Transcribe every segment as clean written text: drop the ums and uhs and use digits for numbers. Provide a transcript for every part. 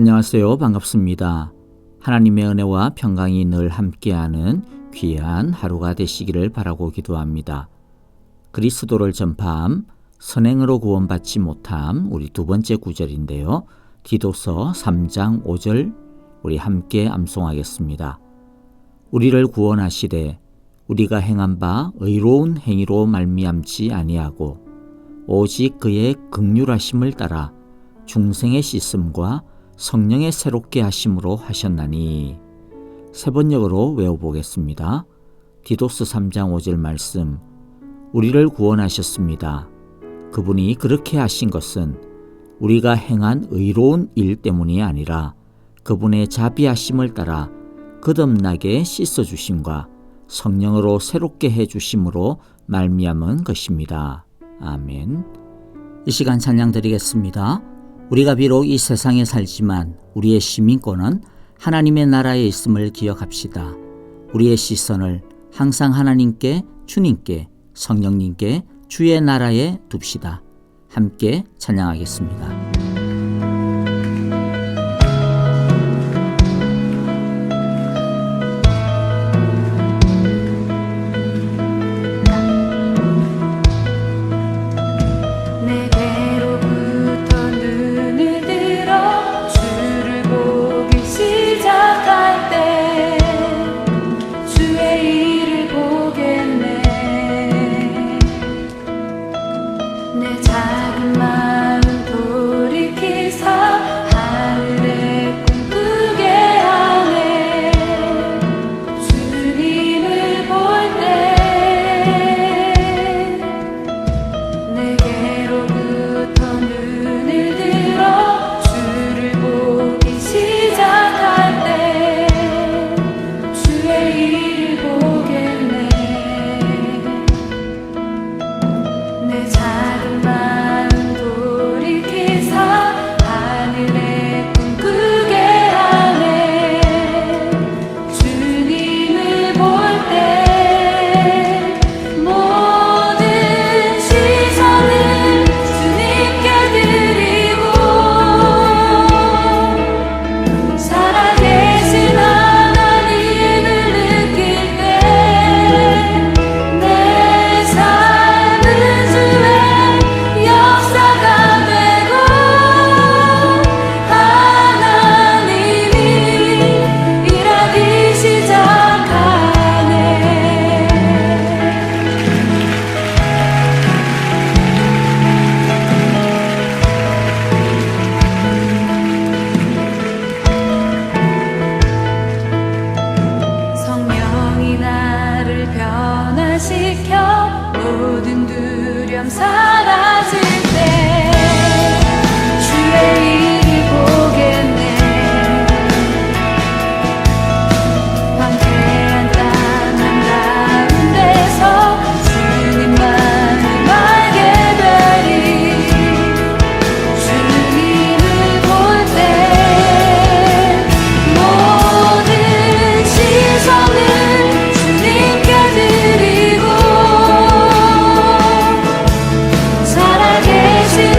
안녕하세요. 반갑습니다. 하나님의 은혜와 평강이 늘 함께하는 귀한 하루가 되시기를 바라고 기도합니다. 그리스도를 전파함, 선행으로 구원받지 못함, 우리 두 번째 구절인데요. 디도서 3장 5절 우리 함께 암송하겠습니다. 우리를 구원하시되 우리가 행한 바 의로운 행위로 말미암지 아니하고 오직 그의 긍휼하심을 따라 중생의 씻음과 성령의 새롭게 하심으로 하셨나니. 세 번역으로 외워보겠습니다. 디도스 3장 5절 말씀. 우리를 구원하셨습니다. 그분이 그렇게 하신 것은 우리가 행한 의로운 일 때문이 아니라 그분의 자비하심을 따라 거듭나게 씻어주심과 성령으로 새롭게 해주심으로 말미암은 것입니다. 아멘. 이 시간 찬양 드리겠습니다. 우리가 비록 이 세상에 살지만 우리의 시민권은 하나님의 나라에 있음을 기억합시다. 우리의 시선을 항상 하나님께, 주님께, 성령님께, 주의 나라에 둡시다. 함께 찬양하겠습니다. 모든 두려움 사라질 때 주의 일을 보겠네. 황폐한 땅 한가운데서 주님만을 알게 되리. 주님을 볼 때 모든 시선을 주님께 드리고 살아계신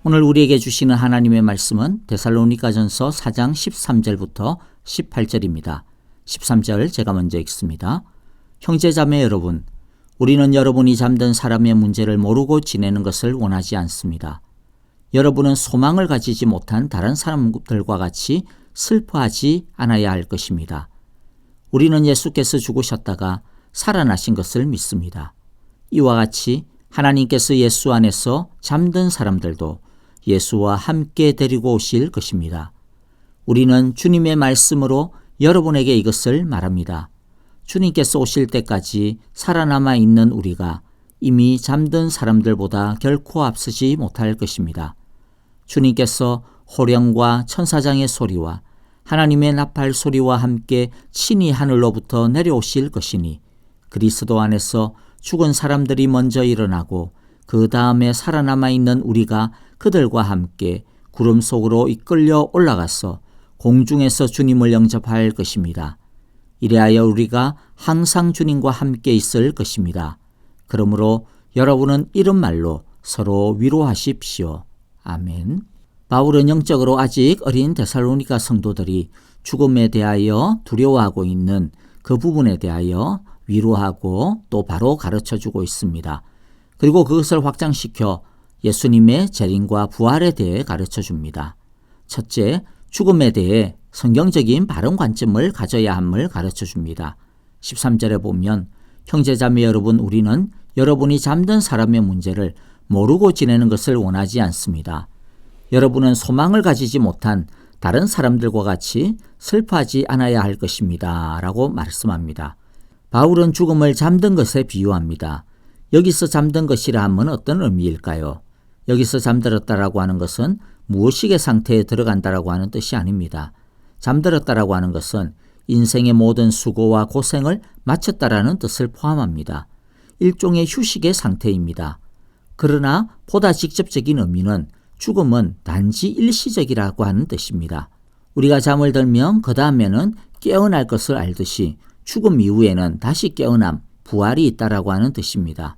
오늘 우리에게 주시는 하나님의 말씀은 데살로니가전서 4장 13절부터 18절입니다. 13절 제가 먼저 읽습니다. 형제자매 여러분, 우리는 여러분이 잠든 사람의 문제를 모르고 지내는 것을 원하지 않습니다. 여러분은 소망을 가지지 못한 다른 사람들과 같이 슬퍼하지 않아야 할 것입니다. 우리는 예수께서 죽으셨다가 살아나신 것을 믿습니다. 이와 같이 하나님께서 예수 안에서 잠든 사람들도 예수와 함께 데리고 오실 것입니다. 우리는 주님의 말씀으로 여러분에게 이것을 말합니다. 주님께서 오실 때까지 살아남아 있는 우리가 이미 잠든 사람들보다 결코 앞서지 못할 것입니다. 주님께서 호령과 천사장의 소리와 하나님의 나팔 소리와 함께 친히 하늘로부터 내려오실 것이니 그리스도 안에서 죽은 사람들이 먼저 일어나고 그 다음에 살아남아 있는 우리가 그들과 함께 구름 속으로 이끌려 올라가서 공중에서 주님을 영접할 것입니다. 이래하여 우리가 항상 주님과 함께 있을 것입니다. 그러므로 여러분은 이런 말로 서로 위로하십시오. 아멘. 바울은 영적으로 아직 어린 데살로니가 성도들이 죽음에 대하여 두려워하고 있는 그 부분에 대하여 위로하고 또 바로 가르쳐주고 있습니다. 그리고 그것을 확장시켜 예수님의 재림과 부활에 대해 가르쳐줍니다. 첫째, 죽음에 대해 성경적인 바른 관점을 가져야 함을 가르쳐줍니다. 13절에 보면 형제자매 여러분, 우리는 여러분이 잠든 사람의 문제를 모르고 지내는 것을 원하지 않습니다. 여러분은 소망을 가지지 못한 다른 사람들과 같이 슬퍼하지 않아야 할 것입니다. 라고 말씀합니다. 바울은 죽음을 잠든 것에 비유합니다. 여기서 잠든 것이라 하면 어떤 의미일까요? 여기서 잠들었다라고 하는 것은 무의식의 상태에 들어간다라고 하는 뜻이 아닙니다. 잠들었다라고 하는 것은 인생의 모든 수고와 고생을 마쳤다라는 뜻을 포함합니다. 일종의 휴식의 상태입니다. 그러나 보다 직접적인 의미는 죽음은 단지 일시적이라고 하는 뜻입니다. 우리가 잠을 들면 그 다음에는 깨어날 것을 알듯이 죽음 이후에는 다시 깨어남, 부활이 있다라고 하는 뜻입니다.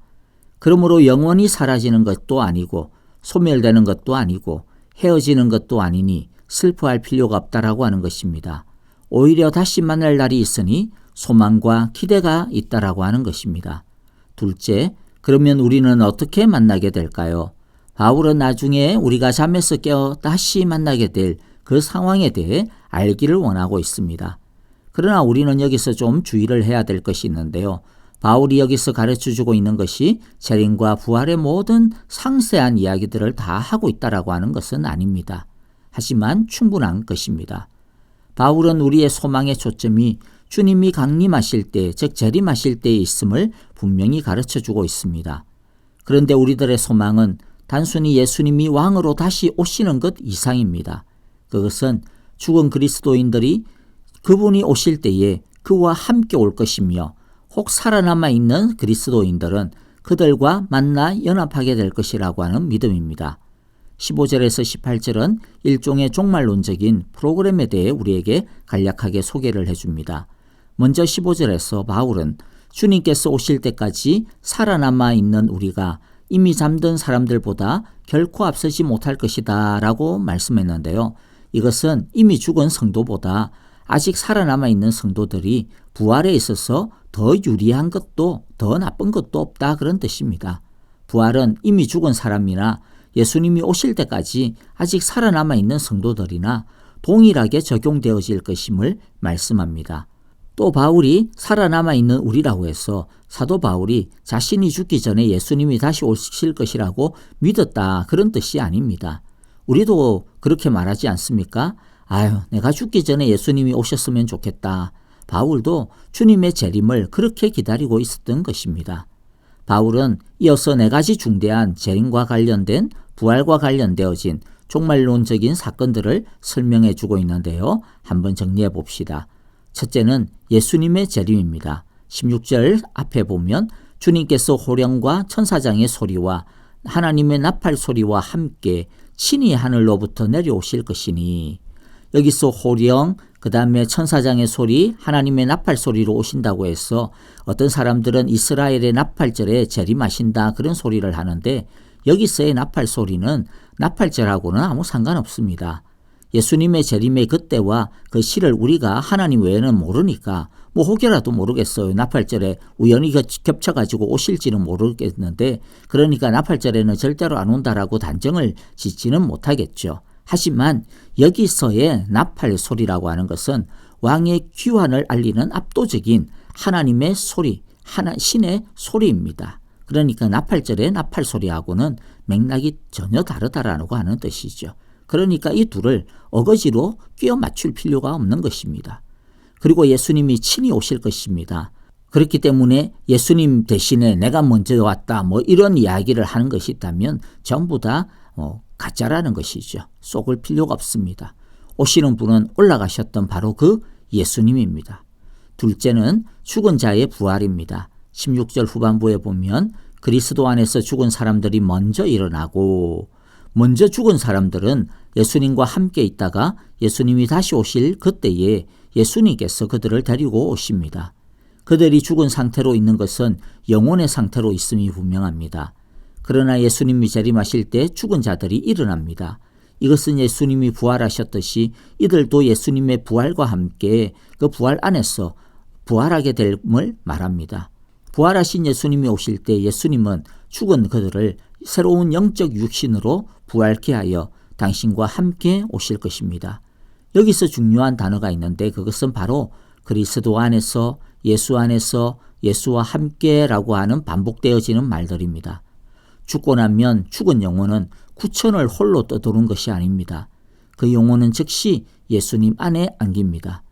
그러므로 영원히 사라지는 것도 아니고 소멸되는 것도 아니고 헤어지는 것도 아니니 슬퍼할 필요가 없다라고 하는 것입니다. 오히려 다시 만날 날이 있으니 소망과 기대가 있다라고 하는 것입니다. 둘째, 그러면 우리는 어떻게 만나게 될까요? 바울은 나중에 우리가 잠에서 깨어 다시 만나게 될 그 상황에 대해 알기를 원하고 있습니다. 그러나 우리는 여기서 좀 주의를 해야 될 것이 있는데요. 바울이 여기서 가르쳐주고 있는 것이 재림과 부활의 모든 상세한 이야기들을 다 하고 있다라고 하는 것은 아닙니다. 하지만 충분한 것입니다. 바울은 우리의 소망의 초점이 주님이 강림하실 때, 즉 재림하실 때에 있음을 분명히 가르쳐주고 있습니다. 그런데 우리들의 소망은 단순히 예수님이 왕으로 다시 오시는 것 이상입니다. 그것은 죽은 그리스도인들이 그분이 오실 때에 그와 함께 올 것이며 혹 살아남아 있는 그리스도인들은 그들과 만나 연합하게 될 것이라고 하는 믿음입니다. 15절에서 18절은 일종의 종말론적인 프로그램에 대해 우리에게 간략하게 소개를 해줍니다. 먼저 15절에서 바울은 주님께서 오실 때까지 살아남아 있는 우리가 이미 잠든 사람들보다 결코 앞서지 못할 것이다 라고 말씀했는데요. 이것은 이미 죽은 성도보다 아직 살아남아 있는 성도들이 부활에 있어서 더 유리한 것도 더 나쁜 것도 없다 그런 뜻입니다. 부활은 이미 죽은 사람이나 예수님이 오실 때까지 아직 살아남아 있는 성도들이나 동일하게 적용되어질 것임을 말씀합니다. 또 바울이 살아남아 있는 우리라고 해서 사도 바울이 자신이 죽기 전에 예수님이 다시 오실 것이라고 믿었다 그런 뜻이 아닙니다. 우리도 그렇게 말하지 않습니까? 아유, 내가 죽기 전에 예수님이 오셨으면 좋겠다. 바울도 주님의 재림을 그렇게 기다리고 있었던 것입니다. 바울은 이어서 네 가지 중대한 재림과 관련된 부활과 관련되어진 종말론적인 사건들을 설명해 주고 있는데요. 한번 정리해 봅시다. 첫째는 예수님의 재림입니다. 16절 앞에 보면 주님께서 호령과 천사장의 소리와 하나님의 나팔 소리와 함께 친히 하늘로부터 내려오실 것이니, 여기서 호령, 그 다음에 천사장의 소리, 하나님의 나팔 소리로 오신다고 해서 어떤 사람들은 이스라엘의 나팔절에 재림하신다 그런 소리를 하는데, 여기서의 나팔 소리는 나팔절하고는 아무 상관없습니다. 예수님의 재림의 그때와 그 시를 우리가 하나님 외에는 모르니까 혹여라도 모르겠어요. 나팔절에 우연히 겹쳐가지고 오실지는 모르겠는데, 그러니까 나팔절에는 절대로 안 온다라고 단정을 짓지는 못하겠죠. 하지만 여기서의 나팔 소리라고 하는 것은 왕의 귀환을 알리는 압도적인 하나님의 소리, 신의 소리입니다. 그러니까 나팔절의 나팔 소리하고는 맥락이 전혀 다르다라고 하는 뜻이죠. 그러니까 이 둘을 어거지로 끼워 맞출 필요가 없는 것입니다. 그리고 예수님이 친히 오실 것입니다. 그렇기 때문에 예수님 대신에 내가 먼저 왔다 이런 이야기를 하는 것이 있다면 전부 다 가짜라는 것이죠. 속을 필요가 없습니다. 오시는 분은 올라가셨던 바로 그 예수님입니다. 둘째는 죽은 자의 부활입니다. 16절 후반부에 보면 그리스도 안에서 죽은 사람들이 먼저 일어나고, 먼저 죽은 사람들은 예수님과 함께 있다가 예수님이 다시 오실 그때에 예수님께서 그들을 데리고 오십니다. 그들이 죽은 상태로 있는 것은 영혼의 상태로 있음이 분명합니다. 그러나 예수님이 재림하실 때 죽은 자들이 일어납니다. 이것은 예수님이 부활하셨듯이 이들도 예수님의 부활과 함께 그 부활 안에서 부활하게 됨을 말합니다. 부활하신 예수님이 오실 때 예수님은 죽은 그들을 새로운 영적 육신으로 부활케 하여 당신과 함께 오실 것입니다. 여기서 중요한 단어가 있는데 그것은 바로 그리스도 안에서, 예수 안에서, 예수와 함께라고 하는 반복되어지는 말들입니다. 죽고 나면 죽은 영혼은 구천을 홀로 떠도는 것이 아닙니다. 그 영혼은 즉시 예수님 안에 안깁니다.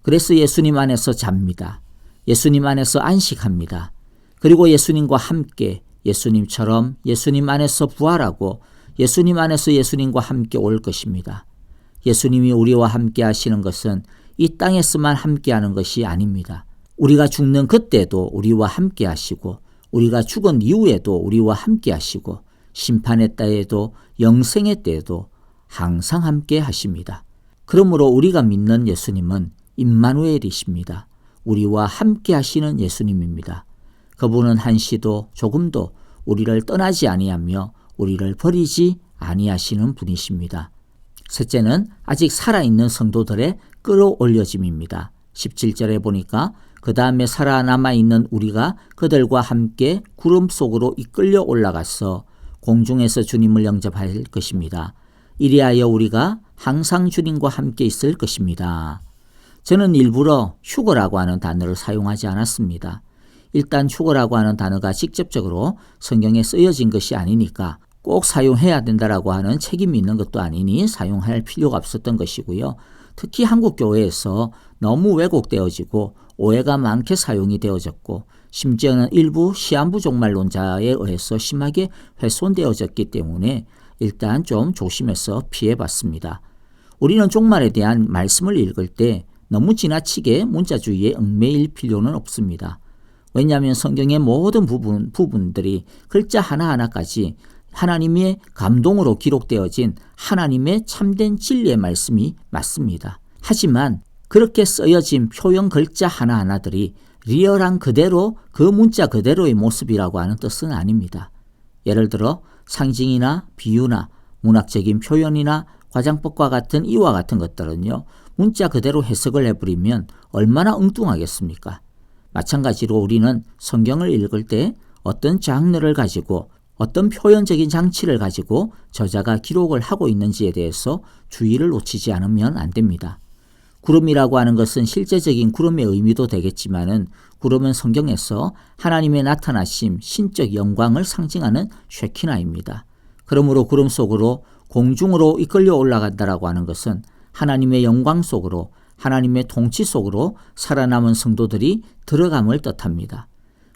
그래서 예수님 안에서 잡니다. 예수님 안에서 안식합니다. 그리고 예수님과 함께 예수님처럼 예수님 안에서 부활하고 예수님 안에서 예수님과 함께 올 것입니다. 예수님이 우리와 함께 하시는 것은 이 땅에서만 함께 하는 것이 아닙니다. 우리가 죽는 그때도 우리와 함께 하시고, 우리가 죽은 이후에도 우리와 함께 하시고, 심판의 때에도 영생의 때에도 항상 함께 하십니다. 그러므로 우리가 믿는 예수님은 임마누엘이십니다. 우리와 함께 하시는 예수님입니다. 그분은 한시도 조금도 우리를 떠나지 아니하며 우리를 버리지 아니하시는 분이십니다. 셋째는 아직 살아있는 성도들의 끌어올려짐입니다. 17절에 보니까 그 다음에 살아남아있는 우리가 그들과 함께 구름 속으로 이끌려 올라가서 공중에서 주님을 영접할 것입니다. 이리하여 우리가 항상 주님과 함께 있을 것입니다. 저는 일부러 휴거라고 하는 단어를 사용하지 않았습니다. 일단 휴거라고 하는 단어가 직접적으로 성경에 쓰여진 것이 아니니까 꼭 사용해야 된다라고 하는 책임이 있는 것도 아니니 사용할 필요가 없었던 것이고요. 특히 한국 교회에서 너무 왜곡되어지고 오해가 많게 사용이 되어졌고, 심지어는 일부 시한부 종말론자에 의해서 심하게 훼손되어졌기 때문에 일단 좀 조심해서 피해봤습니다. 우리는 종말에 대한 말씀을 읽을 때 너무 지나치게 문자주의에 얽매일 필요는 없습니다. 왜냐하면 성경의 모든 부분들이 글자 하나하나까지 하나님의 감동으로 기록되어진 하나님의 참된 진리의 말씀이 맞습니다. 하지만 그렇게 쓰여진 표현 글자 하나하나들이 리얼한 그대로 그 문자 그대로의 모습이라고 하는 뜻은 아닙니다. 예를 들어 상징이나 비유나 문학적인 표현이나 과장법과 같은 이와 같은 것들은요, 문자 그대로 해석을 해버리면 얼마나 엉뚱하겠습니까? 마찬가지로 우리는 성경을 읽을 때 어떤 장르를 가지고 어떤 표현적인 장치를 가지고 저자가 기록을 하고 있는지에 대해서 주의를 놓치지 않으면 안 됩니다. 구름이라고 하는 것은 실제적인 구름의 의미도 되겠지만은 구름은 성경에서 하나님의 나타나심, 신적 영광을 상징하는 쉐키나입니다. 그러므로 구름 속으로 공중으로 이끌려 올라간다라고 하는 것은 하나님의 영광 속으로, 하나님의 통치 속으로 살아남은 성도들이 들어감을 뜻합니다.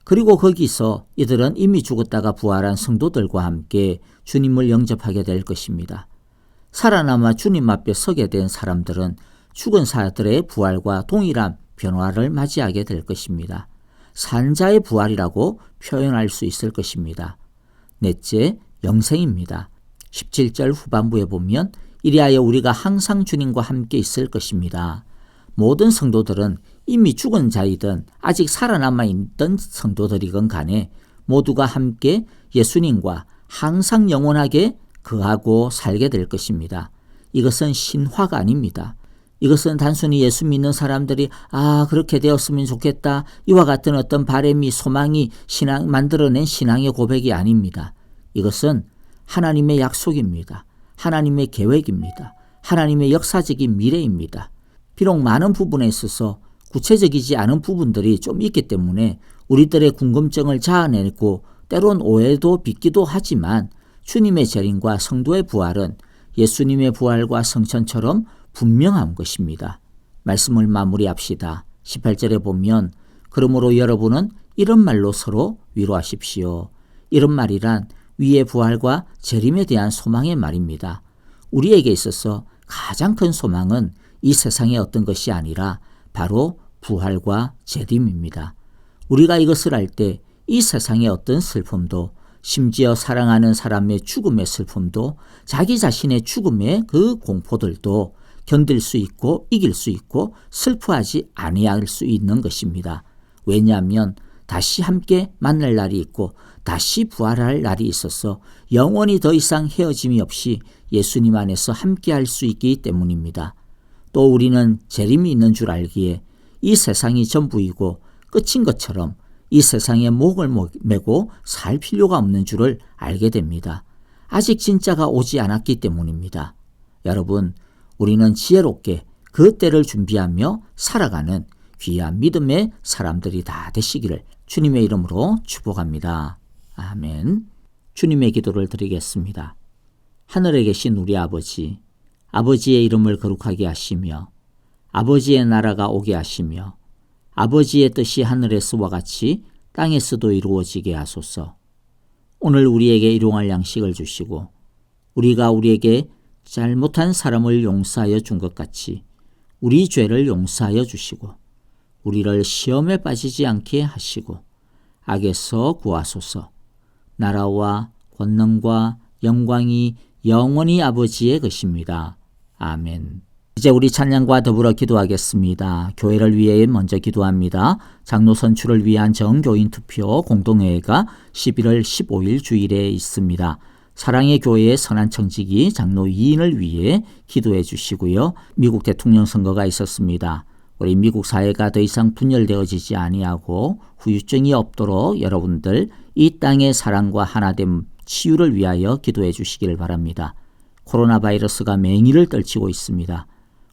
그리고 거기서 이들은 이미 죽었다가 부활한 성도들과 함께 주님을 영접하게 될 것입니다. 살아남아 주님 앞에 서게 된 사람들은 죽은 사들의 부활과 동일한 변화를 맞이하게 될 것입니다. 산자의 부활이라고 표현할 수 있을 것입니다. 넷째, 영생입니다. 17절 후반부에 보면 이리하여 우리가 항상 주님과 함께 있을 것입니다. 모든 성도들은 이미 죽은 자이든 아직 살아남아 있던 성도들이건 간에 모두가 함께 예수님과 항상 영원하게 거하고 살게 될 것입니다. 이것은 신화가 아닙니다. 이것은 단순히 예수 믿는 사람들이 그렇게 되었으면 좋겠다 이와 같은 어떤 바람이 소망이 만들어낸 신앙의 고백이 아닙니다. 이것은 하나님의 약속입니다. 하나님의 계획입니다. 하나님의 역사적인 미래입니다. 비록 많은 부분에 있어서 구체적이지 않은 부분들이 좀 있기 때문에 우리들의 궁금증을 자아내고 때론 오해도 빚기도 하지만 주님의 재림과 성도의 부활은 예수님의 부활과 성천처럼 분명한 것입니다. 말씀을 마무리합시다. 18절에 보면 그러므로 여러분은 이런 말로 서로 위로하십시오. 이런 말이란 위의 부활과 재림에 대한 소망의 말입니다. 우리에게 있어서 가장 큰 소망은 이 세상의 어떤 것이 아니라 바로 부활과 재림입니다. 우리가 이것을 알 때 이 세상의 어떤 슬픔도 심지어 사랑하는 사람의 죽음의 슬픔도 자기 자신의 죽음의 그 공포들도 견딜 수 있고 이길 수 있고 슬퍼하지 아니할 수 있는 것입니다. 왜냐하면 다시 함께 만날 날이 있고 다시 부활할 날이 있어서 영원히 더 이상 헤어짐이 없이 예수님 안에서 함께할 수 있기 때문입니다. 또 우리는 재림이 있는 줄 알기에 이 세상이 전부이고 끝인 것처럼 이 세상에 목을 메고 살 필요가 없는 줄을 알게 됩니다. 아직 진짜가 오지 않았기 때문입니다. 여러분, 우리는 지혜롭게 그 때를 준비하며 살아가는 귀한 믿음의 사람들이 다 되시기를 주님의 이름으로 축복합니다. 아멘. 주님의 기도를 드리겠습니다. 하늘에 계신 우리 아버지, 아버지의 이름을 거룩하게 하시며 아버지의 나라가 오게 하시며 아버지의 뜻이 하늘에서와 같이 땅에서도 이루어지게 하소서. 오늘 우리에게 일용할 양식을 주시고 우리가 우리에게 잘못한 사람을 용서하여 준 것 같이 우리 죄를 용서하여 주시고 우리를 시험에 빠지지 않게 하시고 악에서 구하소서. 나라와 권능과 영광이 영원히 아버지의 것입니다. 아멘. 이제 우리 찬양과 더불어 기도하겠습니다. 교회를 위해 먼저 기도합니다. 장로 선출을 위한 정교인 투표 공동회의가 11월 15일 주일에 있습니다. 사랑의 교회의 선한 청지기 장로 2인을 위해 기도해 주시고요. 미국 대통령 선거가 있었습니다. 우리 미국 사회가 더 이상 분열되어지지 아니하고 후유증이 없도록 여러분들 이 땅의 사랑과 하나됨 치유를 위하여 기도해 주시기를 바랍니다. 코로나 바이러스가 맹위를 떨치고 있습니다.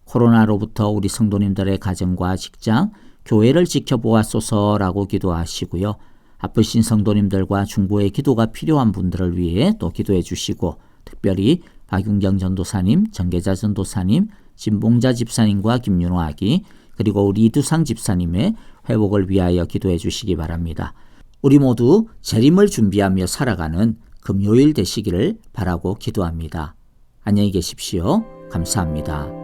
코로나로부터 우리 성도님들의 가정과 직장, 교회를 지켜보았소서라고 기도하시고요. 아프신 성도님들과 중보의 기도가 필요한 분들을 위해 또 기도해 주시고 특별히 박윤경 전도사님, 정계자 전도사님, 진봉자 집사님과 김윤호 아기 그리고 우리 이두상 집사님의 회복을 위하여 기도해 주시기 바랍니다. 우리 모두 재림을 준비하며 살아가는 금요일 되시기를 바라고 기도합니다. 안녕히 계십시오. 감사합니다.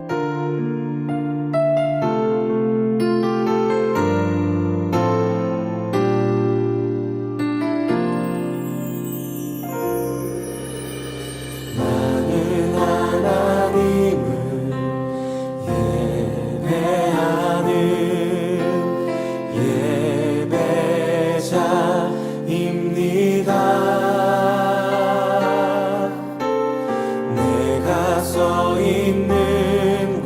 내가 서 있는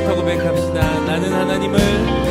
이제부터 고백합시다. 나는 하나님을